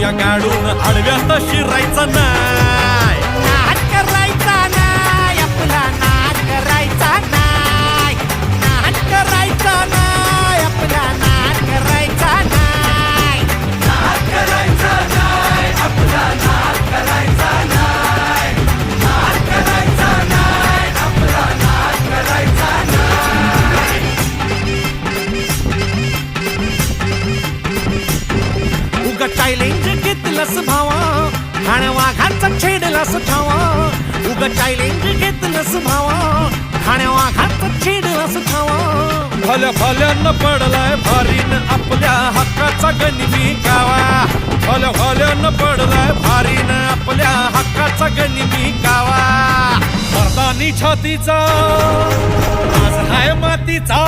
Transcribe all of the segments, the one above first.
या गाडून आडव्यात शिरायचा नाही. नाद करायचा नाही आपला, नाद करायचा नाही, नाद करायचा नाही आपला, नाद करायचा नाही, नाद करायचा नाही आपला, नाद करायचा नाही, नाद करायचा नाही आपला, नाद करायचा नाही. उगा चॅलेंज घेतलंस भावा, ठाण्या वाघाचा छेडलास ठावा. उगा चॅलेंज घेतलंस भावा, ठाण्या वाघाचा छेडलास ठावा. भल्या भल्यानं पडलाय भारीन आपल्या हक्काचा गनिमी गावा. भल्या भल्यानं पडलाय भारीन आपल्या हक्काचा गनिमी गावा. मर्दानी छातीचा माझ हाय मातीचा,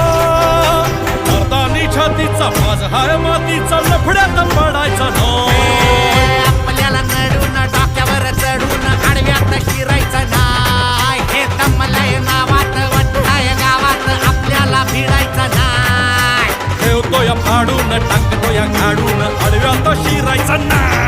मर्दानी छातीचा माझ हाय मातीचा, लफड्यात पडायचा नो. आपल्याला नडून डोक्यावर चढून आडव्यात शिरायचं नाही. हे दमलय नावात वट्टाय गावात आपल्याला भिडायचं नाही. ठेवतो या फाडून टाकतो या गाडून आडव्यात शिरायचा नाही.